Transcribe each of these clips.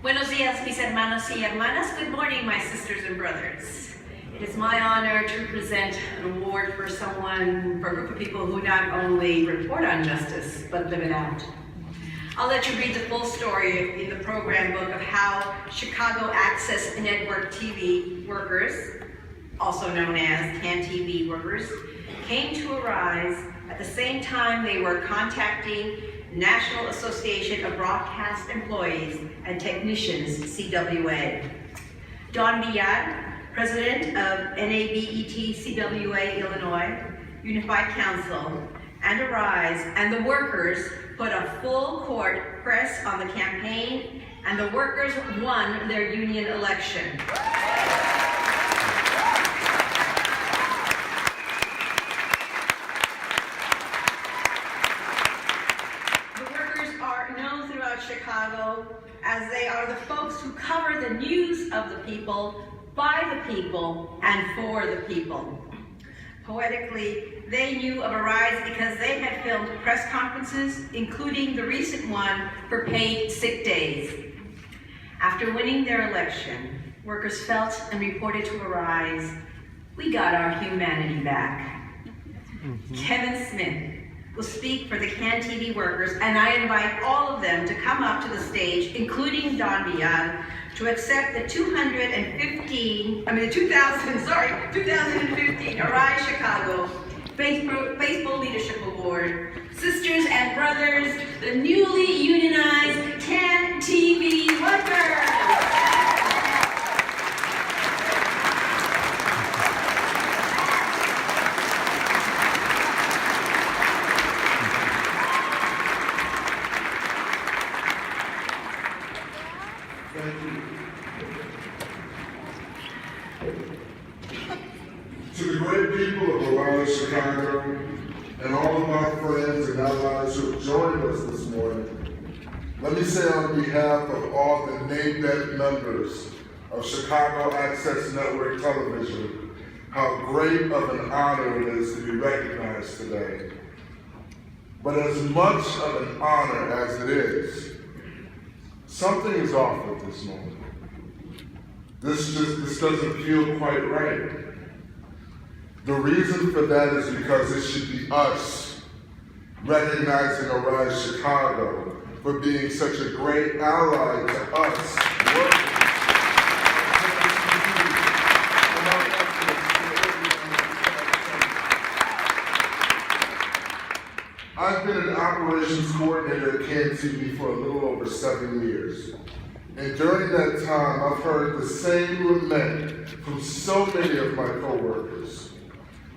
Buenos días, mis hermanos y hermanas. Good morning, my sisters and brothers. It is my honor to present an award for a group of people who not only report on justice, but live it out. I'll let you read the full story in the program book of how Chicago Access Network TV workers, also known as CAN TV workers, came to arise at the same time they were contacting National Association of Broadcast Employees and Technicians, CWA. Don Villad, president of NABET CWA Illinois Unified Council, and Arise, and the workers put a full court press on the campaign, and the workers won their union election. Chicago, as they are the folks who cover the news of the people, by the people, and for the people. Poetically, they knew of Arise because they had filmed press conferences, including the recent one for paid sick days. After winning their election, workers felt and reported to Arise, "We got our humanity back." Kevin Smith will speak for the CAN TV workers, and I invite all of them to come up to the stage, including Don Villad, to accept the 2015 Arise Chicago Faithful Leadership Award. Sisters and brothers, the newly unionized CAN TV workers. To the great people of Arise, Chicago, and all of my friends and allies who have joined us this morning, let me say on behalf of all the NABET members of Chicago Access Network Television, how great of an honor it is to be recognized today. But as much of an honor as it is, something is off at this moment. This doesn't feel quite right. The reason for that is because it should be us recognizing Arise Chicago for being such a great ally to us. I've been an operations coordinator at CAN TV for a little over 7 years. And during that time, I've heard the same lament from so many of my coworkers.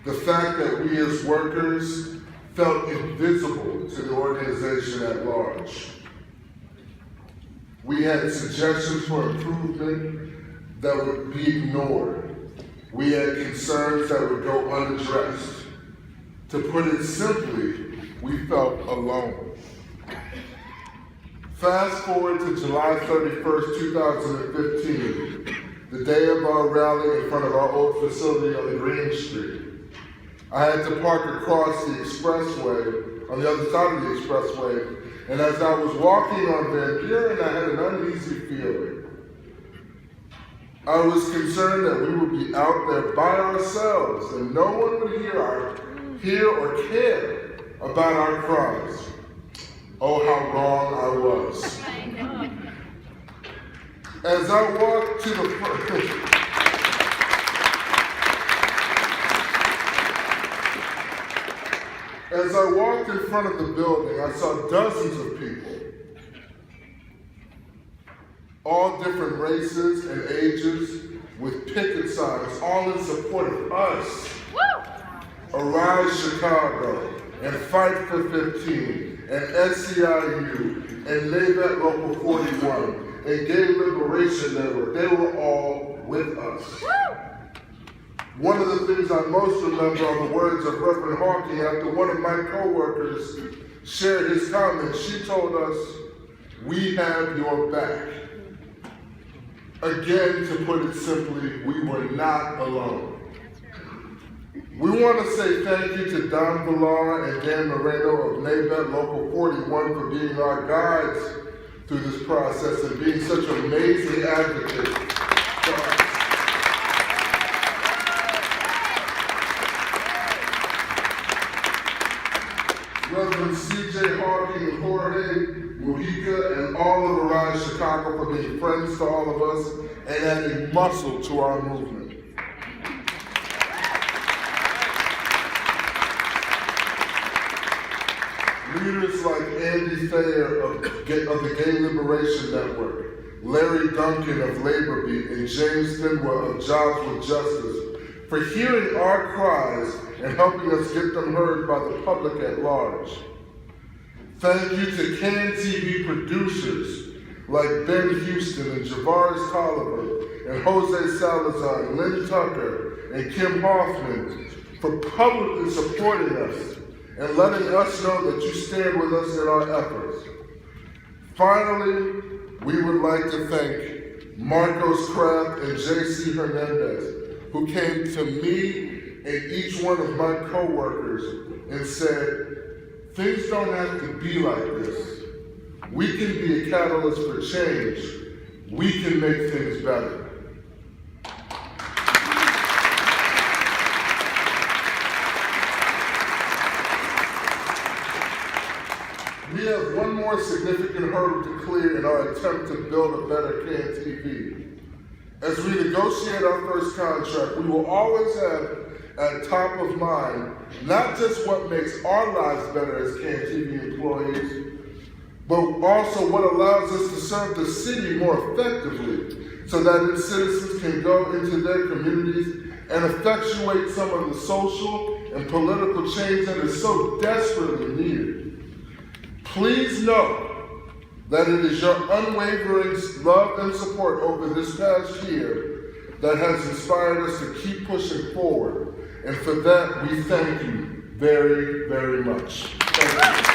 The fact that we as workers felt invisible to the organization at large. We had suggestions for improvement that would be ignored. We had concerns that would go unaddressed. To put it simply, we felt alone. Fast forward to July 31st, 2015, the day of our rally in front of our old facility on Green Street. I had to park across the expressway, on the other side of the expressway, and as I was walking on Van Buren, I had an uneasy feeling. I was concerned that we would be out there by ourselves and no one would hear or care about our cries. Oh, how wrong I was. As I walked to the front, as I walked in front of the building, I saw dozens of people, all different races and ages, with picket signs, all in support of us. Arise Chicago, and Fight for 15, and SEIU, and NABET Local 41, and Gay Liberation Network. They were all with us. One of the things I most remember are the words of Reverend Hawking after one of my coworkers shared his comments. She told us, "We have your back." Again, to put it simply, we were not alone. We want to say thank you to Don Villar and Dan Moreno of NABET Local 41 for being our guides through this process and being such an amazing advocate for us. Reverend C.J. Harvey and Jorge Mujica and all of Arise Chicago for being friends to all of us and adding muscle to our movement. Leaders like Andy Thayer of the Gay Liberation Network, Larry Duncan of Labor Beat, and James Finwa of Jobs with Justice for hearing our cries and helping us get them heard by the public at large. Thank you to CAN TV producers like Ben Houston and Javaris Tolliver and Jose Salazar and Lynn Tucker and Kim Hoffman for publicly supporting us and letting us know that you stand with us in our efforts. Finally, we would like to thank Marcos Kraft and J.C. Hernandez, who came to me and each one of my co-workers and said, things don't have to be like this. We can be a catalyst for change. We can make things better. We have one more significant hurdle to clear in our attempt to build a better CAN TV. As we negotiate our first contract, we will always have at top of mind not just what makes our lives better as CAN TV employees, but also what allows us to serve the city more effectively so that its citizens can go into their communities and effectuate some of the social and political change that is so desperately needed. Please know that it is your unwavering love and support over this past year that has inspired us to keep pushing forward. And for that, we thank you very, very much. Thank you.